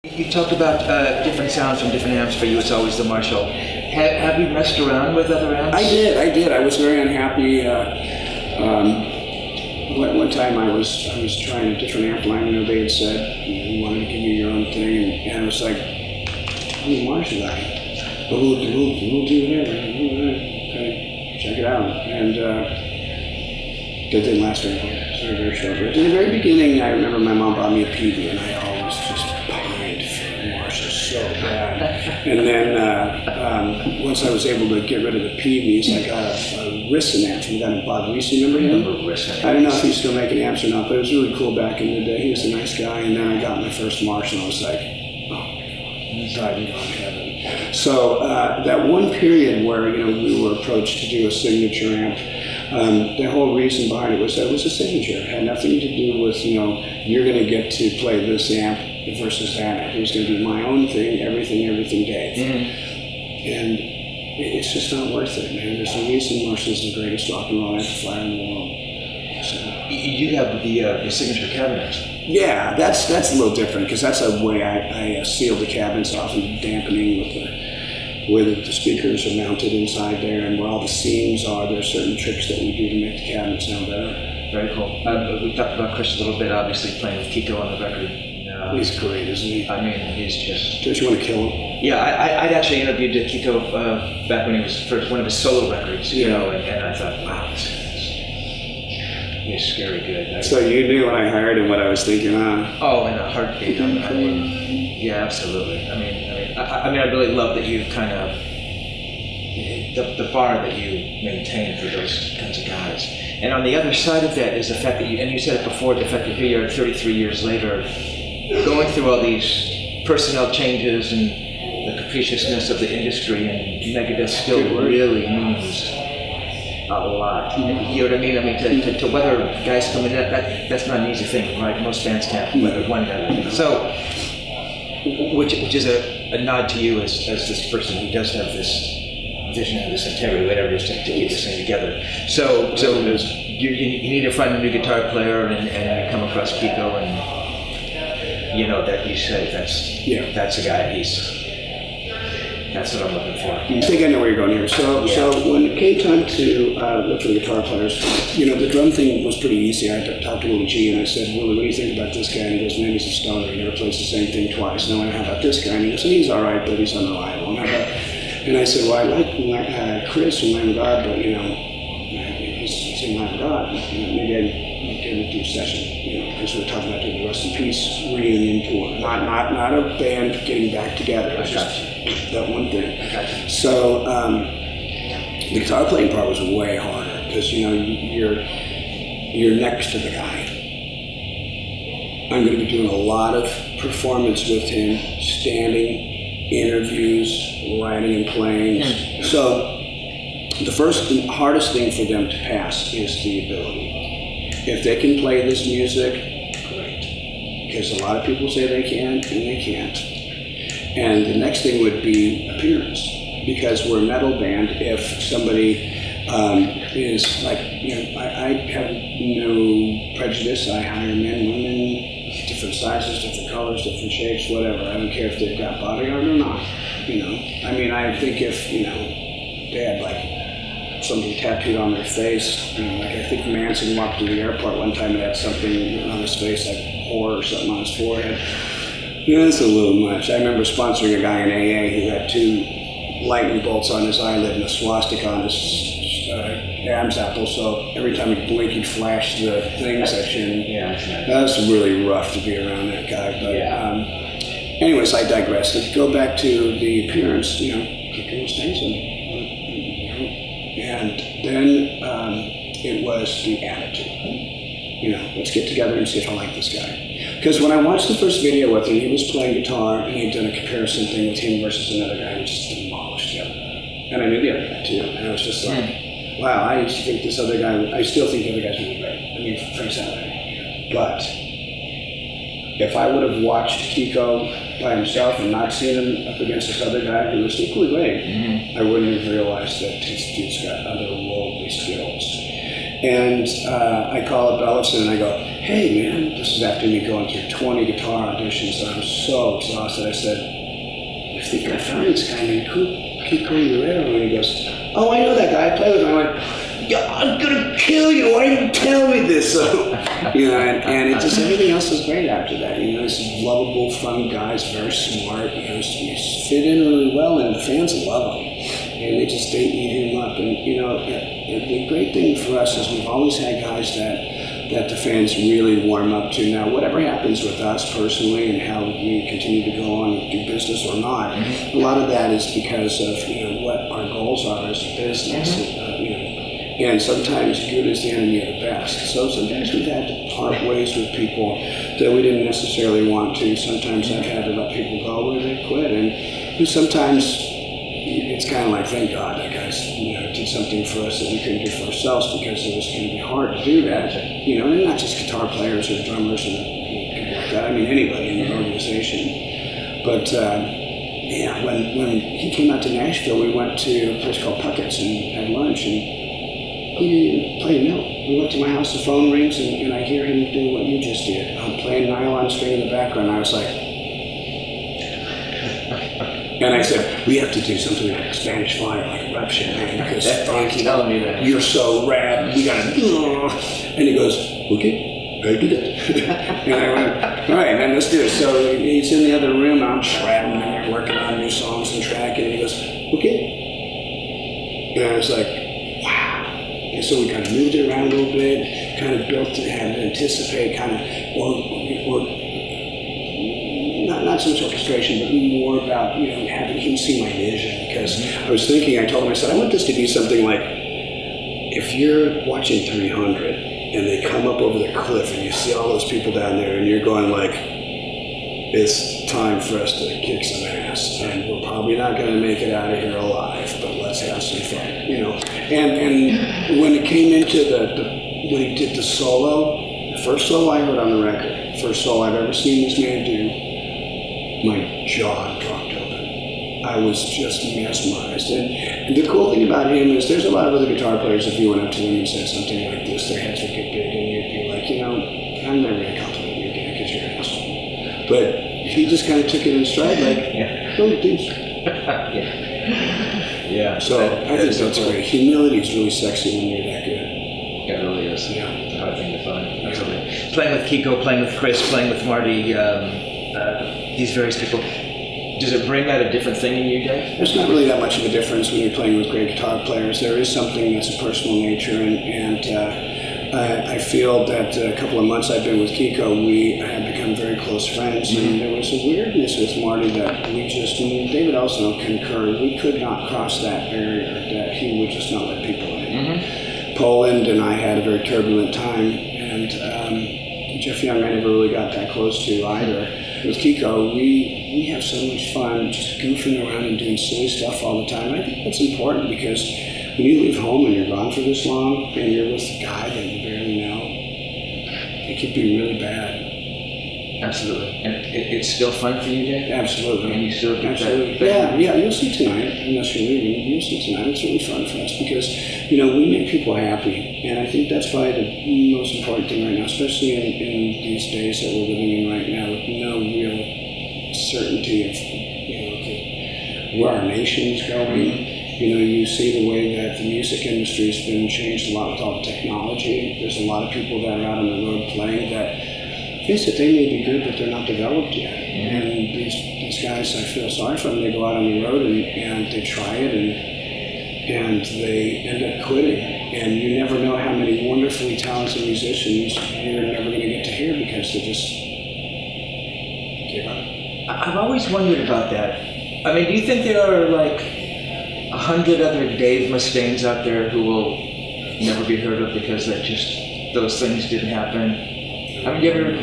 You talked about different sounds from different amps. For you, it's always the Marshall. Have you messed around with other amps? I did. I was very unhappy. One time I was trying a different amp line. You know, they had said you wanted to give me your own thing, and I was like, I'm a Marshall guy. But we'll do whatever. Okay, check it out. And that didn't last very long. It was very short. But in the very beginning, I remember my mom bought me a PV, and I always just pined for Marshall so bad. And then once I was able to get rid of the PVs, I got a Risson amp from a guy named Bob Reese. You remember him? I don't know if he's still making amps or not, but it was really cool back in the day. He was a nice guy. And then I got my first Marshall, and I was like, oh my God, I'm going to heaven. So that one period where we were approached to do a signature amp, the whole reason behind it was that it was a signature. It had nothing to do with, you're going to get to play this amp versus that amp. It was going to be my own thing, everything Dave. Mm-hmm. And it's just not worth it, man. There's a reason Marshall's the greatest rock and roll amplifier in the world. So. You have the signature cabinets. Yeah, that's a little different because that's a way I seal the cabinets off and dampening with the speakers are mounted inside there, and where all the seams are. There's certain tricks that we do to make the cabinets sound better. Very cool. We talked about Chris a little bit, obviously playing with Kiko on the record. He's great, isn't he? I mean, he's just... Don't you want to kill him? Yeah, I'd actually interviewed Kiko back when he was first, one of his solo records, and I thought, wow, he's scary good. So you knew when I hired him what I was thinking, huh? Oh, in a heartbeat. I mean, yeah, absolutely. I really love that you kind of the bar that you maintain for those kinds of guys. And on the other side of that is the fact that you said it before, the fact that here you are 33 years later, going through all these personnel changes and the capriciousness of the industry, and Megadeth still really means a lot. You know what I mean? I mean, to weather guys coming in, that's not an easy thing, right? Most bands can't weather one guy. So, which is a nod to you as this person who does have this vision and this integrity, whatever it is, to keep this thing together. So you need to find a new guitar player, and you come across Kiko, and that you say that's a guy. That's what I'm looking for. I think I know where you're going here. So when it came time to look for the guitar players, the drum thing was pretty easy. I talked to Willie G and I said, Willie, what do you think about this guy? And he goes, man, he's a stoner. He never plays the same thing twice. And I went, how about this guy? And he goes, he's all right, but he's unreliable. And I said, well, I like Chris from Lamb of God, but he's in Lamb of God. Maybe I'd get him to do a session. Because we're talking about doing the Rest in Peace reunion tour, not a band getting back together. It's just that one thing. So the guitar playing part was way harder because you're next to the guy. I'm going to be doing a lot of performance with him, standing, interviews, writing and playing. So the first and hardest thing for them to pass is the ability. If they can play this music, great. Because a lot of people say they can, and they can't. And the next thing would be appearance. Because we're a metal band, if somebody is like, I have no prejudice. I hire men, women, different sizes, different colors, different shapes, whatever. I don't care if they've got body art or not. I think if, they had something tattooed on their face. I think Manson walked to the airport one time and had something on his face, like whore or something on his forehead. That's a little much. I remember sponsoring a guy in AA who had 2 lightning bolts on his eyelid and a swastika on his Adam's apple, so every time he'd blink, he'd flash the things at you. That was really rough to be around that guy. But anyways, I digress. To go back to the appearance, Kiko Mustaine. And then it was the attitude. Let's get together and see if I like this guy. Because when I watched the first video with him, he was playing guitar and he'd done a comparison thing with him versus another guy and just demolished the other guy. And I knew the other guy too. And I was just like, wow, I used to think this other guy, I still think the other guy's really great. Frank's that way. But if I would have watched Kiko by himself and not seen him up against this other guy who was equally great, I wouldn't have realized that this dude's got otherworldly skills. And I call up Ellison and I go, hey man, this is after me going through 20 guitar auditions and I'm so exhausted. I said, I think I found this guy named Kiko Guerrero. And he goes, oh, I know that guy, I play with him. I went, yeah, I'm gonna kill you, why didn't you tell me this? So, and it just, everything else was great after that. He's a lovable, fun guy, he's very smart, he's fit in really well and the fans love him. And they eat him up. And, the great thing for us is we've always had guys that the fans really warm up to. Now, whatever happens with us personally and how we continue to go on and do business or not, a lot of that is because of, what our goals are as a business. And sometimes good is the enemy of the best. So sometimes we've had to part ways with people that we didn't necessarily want to. Sometimes I've had to let people go or they quit. And sometimes it's kind of like, thank God that guys did something for us that we couldn't do for ourselves, because it was going to be hard to do that. And not just guitar players or drummers and people like that. I mean, anybody in the organization. But when he came out to Nashville, we went to a place called Puckett's and had lunch, and he didn't even play a note. We went to my house, the phone rings, and I hear him do what you just did. I'm playing nylon string in the background. I was like, and I said, we have to do something like Spanish Fly or like Eruption, man, because telling me that. You're so rad, we gotta, and he goes, okay, I do that. And I went, all right, man, let's do it. So he's in the other room, I'm shredding there, working on new songs and tracking, and he goes, okay. And I was like, wow. And so we kind of moved it around a little bit, kind of built it, had to anticipate kind of, or not so much orchestration, but more about, having him see my vision. Because I was thinking, I told him, I said, I want this to be something like, if you're watching 300 and they come up over the cliff and you see all those people down there and you're going like, it's time for us to kick some ass and we're probably not going to make it out of here alive, but let's have some fun, And when it came into when he did the solo, the first solo I heard on the record, first solo I've ever seen this man do, my jaw dropped open. I was just mesmerized. And the cool thing about him is there's a lot of other guitar players, if you went up to them and said something like this, their heads would get big and you'd be like, I'm never going to compliment you again because you're an asshole. But he just kind of took it in stride, like, oh, dudes. Yeah. So I think that's great. Humility is really sexy when you're that good. It really is. Yeah. It's a hard thing to find. Absolutely. Playing with Kiko, playing with Chris, playing with Marty, these various people, does it bring out a different thing in you, Dave? There's not really that much of a difference when you're playing with great guitar players. There is something that's a personal nature, and I feel that a couple of months I've been with Kiko, we have become very close friends, and there was a weirdness with Marty that we just, and David also concurred, we could not cross that barrier, that he would just not let people in. Poland and I had a very turbulent time, and Jeff Young I never really got that close to either. With Kiko, we have so much fun just goofing around and doing silly stuff all the time. I think that's important because when you leave home and you're gone for this long and you're with a guy that you barely know, it could be really bad. Absolutely. And it's still fun for you, Dave? Absolutely. And you still get Absolutely. that? Yeah, you'll see tonight, unless you're leaving. You'll see tonight. It's really fun for us because, we make people happy. And I think that's probably the most important thing right now, especially in these days that we're living in right now with no real certainty of, where our nation's going. You see the way that the music industry has been changed a lot with all the technology. There's a lot of people that are out on the road playing that, face it, they may be good, but they're not developed yet. And these guys, I feel sorry for them. They go out on the road and they try it and they end up quitting. And you never know how many wonderfully talented musicians you're never going to get to hear because they just give up. I've always wondered about that. I mean, do you think there are like 100 other Dave Mustaines out there who will never be heard of because those things didn't happen? I mean, do you ever...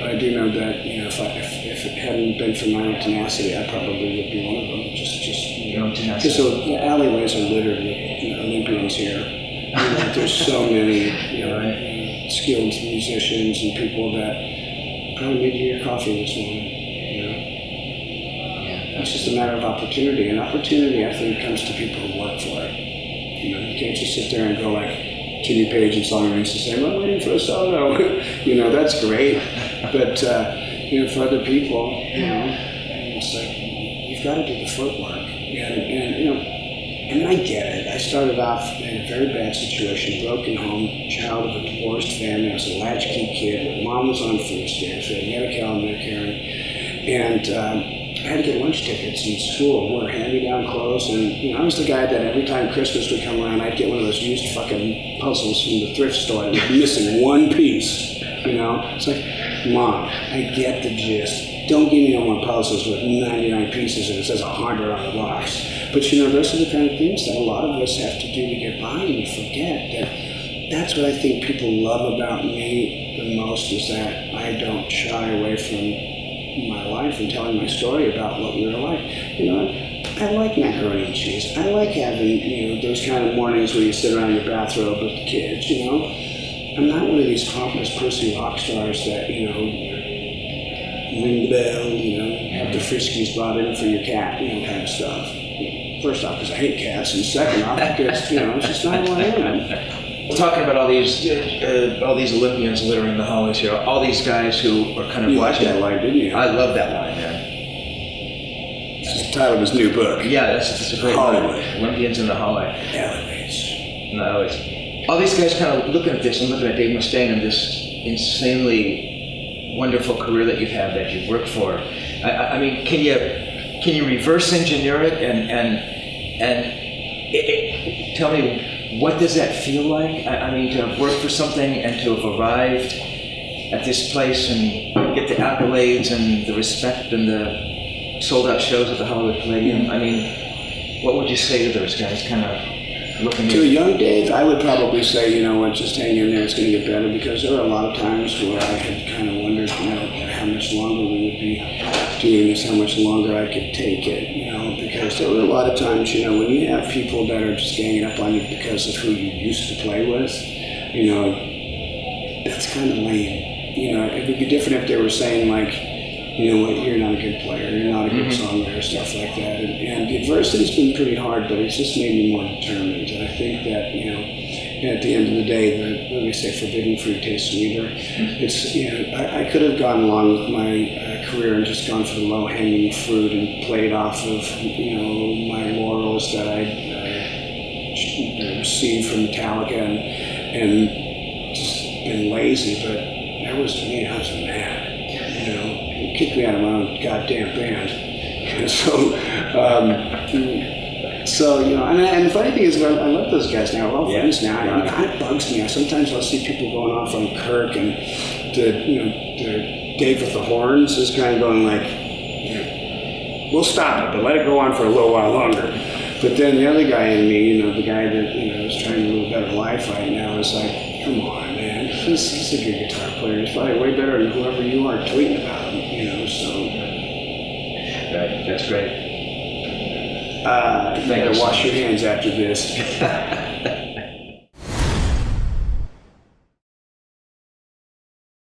I do know that, if it hadn't been for my own tenacity, I probably would be one of them. Your own tenacity. Just so the alleyways are littered with Olympians here. There's so many skilled musicians and people that probably need to hear coffee this morning. It's just a matter of opportunity, and opportunity, I think, comes to people who work for it. You can't just sit there and go like, Jimmy Page and songwriting used to say, I'm waiting for a solo. You know, that's great. But, you know, for other people, you know, it's like, you've got to do the footwork. And you know, and I get it. I started off in a very bad situation, broken home, child of a divorced family. I was a latchkey kid. My mom was on food stamps. We had Medi-Cal and Medicare. And I had to get lunch tickets in school, wore hand-me-down clothes, and you know, I was the guy that every time Christmas would come around, I'd get one of those used fucking puzzles from the thrift store that was missing one piece. You know, it's like, Mom, I get the gist. Don't give me no more puzzles with 99 pieces and it says 100 on the box. But you know, those are the kind of things that a lot of us have to do to get by, and you forget that. That's what I think people love about me the most, is that I don't shy away from my life and telling my story about what we were like. You know, I like macaroni and cheese. I like having, you know, those kind of mornings where you sit around in your bathrobe with the kids, you know. I'm not one of these pompous pussy rock stars that, you know, ring the bell, you know, have the friskies brought in for your cat, you know, kind of stuff. First off, because I hate cats, and second off, because, you know, it's just not who I am. Talking about all these Olympians littering the hallways here, all these guys who are kind of You watching. liked that line, didn't you? I love that line, man. It's the title of his new book. Yeah, that's a great Hallway. line. Olympians in the hallway. Elevates. No, it's all these guys kind of looking at this and looking at Dave Mustaine and this insanely wonderful career that you've had, that you've worked for. I mean, can you reverse engineer it and tell me, what does that feel like? I mean, to have worked for something and to have arrived at this place and get the accolades and the respect and the sold-out shows at the Hollywood Palladium. I mean, what would you say to those guys kind of looking To a young Dave, I would probably say, you know what, just hang in there, it's going to get better, because there were a lot of times where I had kind of wondered, you know, how much longer we would be doing this, how much longer I could take it, you know, because there were a lot of times, you know, when you have people that are just ganging up on you because of who you used to play with, you know, that's kind of lame. You know, it would be different if they were saying, like, you know what, you're not a good player, you're not a good songwriter, stuff like that. And the adversity's been pretty hard, but it's just made me more determined. And I think that, you know, at the end of the day, when we say forbidden fruit tastes sweeter, it's, you know, I could have gone along with my career and just gone for the low-hanging fruit and played off of, you know, my laurels that I received from Metallica and just been lazy, but that was me. I was mad, you know. It kicked me out of my own goddamn band. And so, you know, and the funny thing is, I love those guys now. We're all friends now. And it kind of bugs me. Sometimes I'll see people going off on Kirk, and the Dave with the horns is kind of going like, you know, we'll stop it, but let it go on for a little while longer. But then the other guy in me, you know, the guy that, you know, is trying to live a better life right now, is like, come on, man, he's a good guitar player. He's probably way better than whoever you are tweeting about him, you know, so. Right, that's great. You better wash your hands after this.